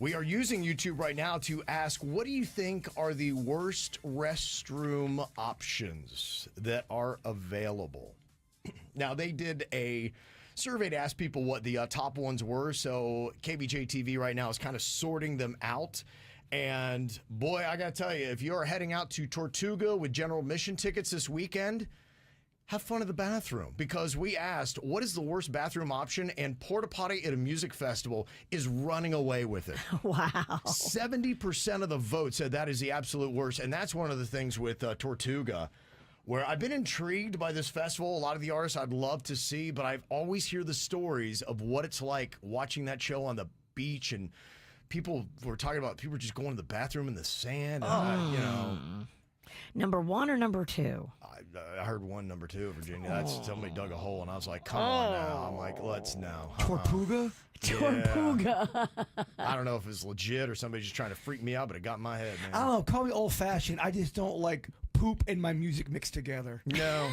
We are using YouTube right now to ask, what do you think are the worst restroom options that are available? Now, they did a survey to ask people what the top ones were. So KBJ TV right now is kind of sorting them out. And boy, I got to tell you, if you're heading out to Tortuga with general admission tickets this weekend, have fun at the bathroom, because we asked, what is the worst bathroom option? And Porta Potty at a music festival is running away with it. Wow. 70% of the vote said that is the absolute worst. And that's one of the things with Tortuga, where I've been intrigued by this festival. A lot of the artists I'd love to see, but I've always hear the stories of what it's like watching that show on the beach, and people were talking about people just going to the bathroom in the sand. Number one or number two? I heard number two, Virginia. That's somebody dug a hole, and I was like, come on now. I'm like, let's now. Tortuga? Tortuga. I don't know if it's legit or somebody just trying to freak me out, but it got in my head, man. I don't know. Call me old-fashioned. I just don't like poop and my music mixed together. No.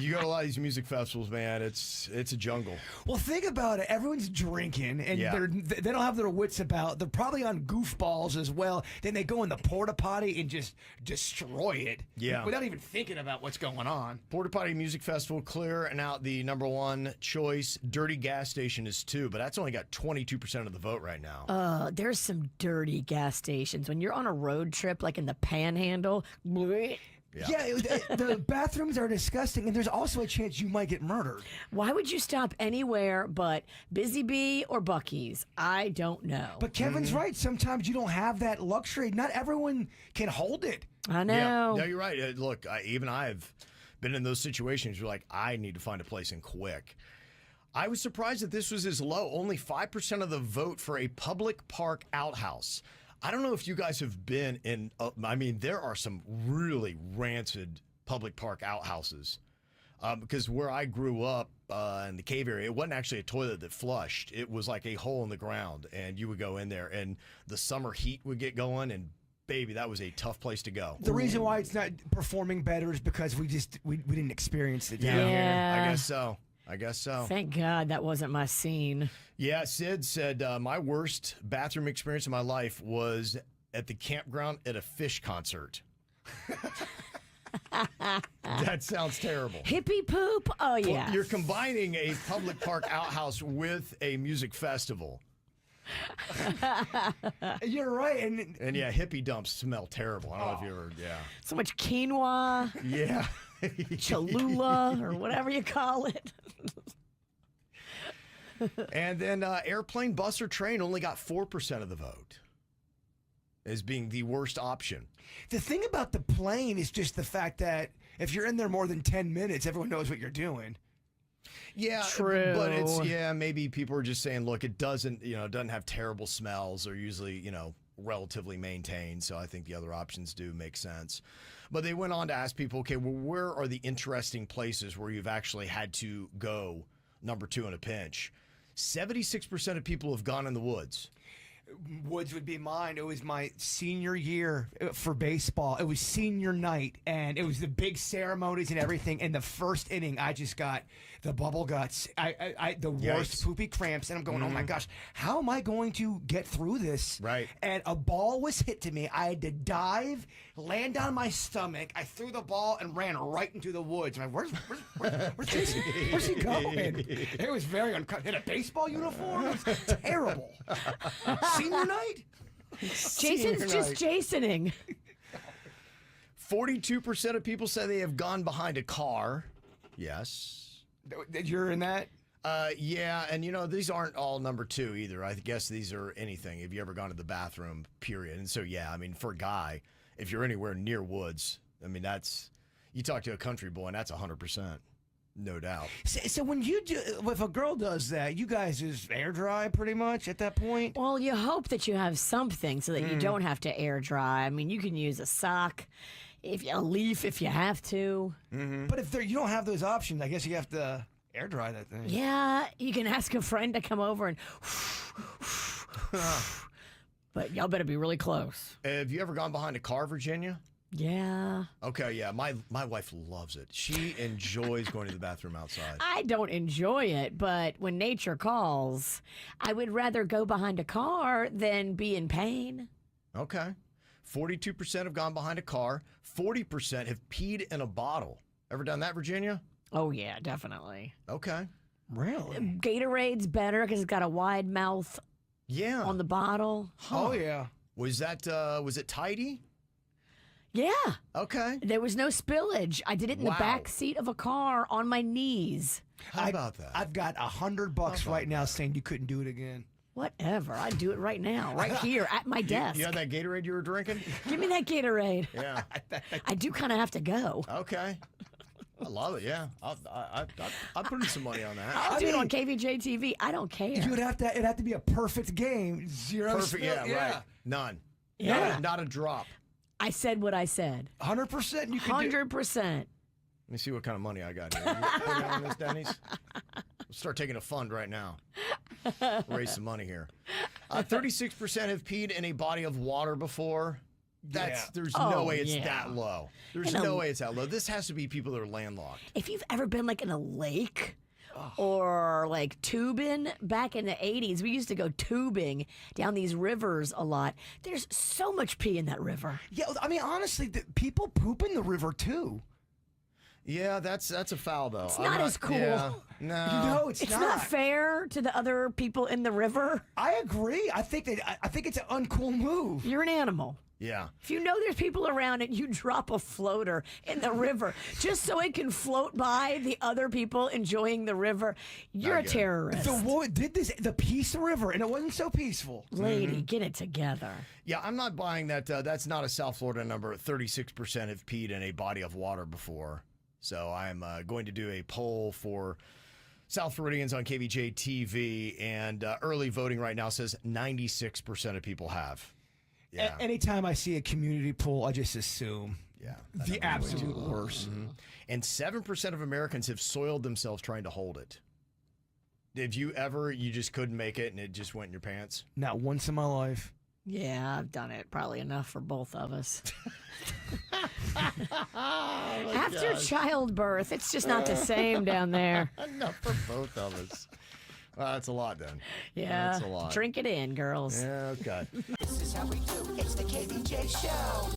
You go to a lot of these music festivals, man. It's a jungle. Well, think about it. Everyone's drinking, and they don't have their wits about. They're probably on goofballs as well. Then they go in the porta potty and just destroy it. Yeah. Without even thinking about what's going on. Porta Potty Music Festival clearing out the number one choice. Dirty Gas Station is 2, but that's only got 22% of the vote right now. There's some dirty gas stations. When you're on a road trip, like in the Panhandle, bleh. Yeah, the bathrooms are disgusting, and there's also a chance you might get murdered. Why would you stop anywhere but Busy Bee or Buc-ee's? I don't know. But Kevin's right. Sometimes you don't have that luxury. Not everyone can hold it. I know. Yeah, no, you're right. Look, even I've been in those situations where, like, I need to find a place in quick. I was surprised that this was as low. Only 5% of the vote for a public park outhouse. I don't know if you guys have been in, there are some really rancid public park outhouses. Because where I grew up in the cave area, it wasn't actually a toilet that flushed. It was like a hole in the ground, and you would go in there, and the summer heat would get going, and baby, that was a tough place to go. The reason why it's not performing better is because we didn't experience it down here. I guess so. Thank God that wasn't my scene. Yeah, Sid said, my worst bathroom experience in my life was at the campground at a Fish concert. That sounds terrible. Hippie poop? Oh, yeah. Well, you're combining a public park outhouse with a music festival. You're right. And yeah, hippie dumps smell terrible. I don't know if you ever, So much quinoa. Yeah. Cholula or whatever you call it. And then airplane, bus, or train only got 4% of the vote as being the worst option. The thing about the plane is just the fact that if you're in there more than 10 minutes, everyone knows what you're doing. Yeah, true. But it's maybe people are just saying, look, it doesn't have terrible smells. They're usually, relatively maintained. So I think the other options do make sense. But they went on to ask people, okay, well, where are the interesting places where you've actually had to go number 2 in a pinch? 76% of people have gone in the woods. Woods would be mine. It was my senior year for baseball. It was senior night, and it was the big ceremonies and everything. In the first inning, I just got the bubble guts, the worst poopy cramps, and I'm going, oh my gosh, how am I going to get through this? Right. And a ball was hit to me. I had to dive, land on my stomach. I threw the ball and ran right into the woods. I'm like, where's he going? It was very uncomfortable. In a baseball uniform? It was terrible. Senior night? Jason's just Jasoning. 42% of people say they have gone behind a car. Yes. You're in that? Yeah, and these aren't all number 2 either. I guess these are anything. Have you ever gone to the bathroom, period? And so, yeah, for a guy, if you're anywhere near woods, that's, you talk to a country boy, and that's 100%. No doubt. So when if a girl does that, you guys just air dry pretty much at that point? Well, you hope that you have something so that you don't have to air dry. You can use a sock, a leaf if you have to. Mm-hmm. But if you don't have those options, I guess you have to air dry that thing. Yeah, you can ask a friend to come over and but y'all better be really close. Have you ever gone behind a car, Virginia? Yeah. Okay, yeah. My wife loves it. She enjoys going to the bathroom outside. I don't enjoy it, but when nature calls, I would rather go behind a car than be in pain. Okay. 42% have gone behind a car. 40% have peed in a bottle. Ever done that, Virginia? Oh, yeah, definitely. Okay. Really? Gatorade's better because it's got a wide mouth Yeah. on the bottle. Oh yeah. Was it tidy? Yeah. Okay. There was no spillage. I did it in Wow. the back seat of a car on my knees. How about that? I've got $100 right now saying you couldn't do it again. Whatever. I'd do it right now, right here at my desk. You had that Gatorade you were drinking? Give me that Gatorade. Yeah. I do kind of have to go. Okay. I love it. Yeah. I'll put in some money on that. I'll do it on KVJ TV. I don't care. It'd have to be a perfect game. Zero Perfect. spill. Yeah, right. None. Yeah. Not a drop. I said what I said. 100% you can do. 100%. Let me see what kind of money I got here. You put it on this, Denny's? We'll start taking a fund right now. Raise some money here. 36% have peed in a body of water before. There's no Oh, way it's yeah. that low. There's In a- no way it's that low. This has to be people that are landlocked. If you've ever been like in a lake or like tubing back in the 80s, we used to go tubing down these rivers a lot. There's so much pee in that river. Yeah, I mean, honestly, people poop in the river too. Yeah, that's a foul though. It's not as cool. Yeah, no. No, it's It's not fair to the other people in the river. I agree. I think it's an uncool move. You're an animal. Yeah. If you know there's people around and you drop a floater in the river just so it can float by the other people enjoying the river, you're I a get it. terrorist. The woman did this, the Peace River, and it wasn't so peaceful. Lady, get it together. Yeah, I'm not buying that. That's not a South Florida number. 36% have peed in a body of water before. So I'm going to do a poll for South Floridians on KVJ TV, and early voting right now says 96% of people have. Yeah. Anytime I see a community pool, I just assume Yeah. the absolute worst. And 7% of Americans have soiled themselves trying to hold it. Have you ever, you just couldn't make it and it just went in your pants? Not once in my life. Yeah, I've done it. Probably enough for both of us. After childbirth, it's just not the same down there. Enough for both of us. Well, that's a lot then. Yeah. That's a lot. Drink it in, girls. Yeah, okay. This is how we do. It's the KVJ Show.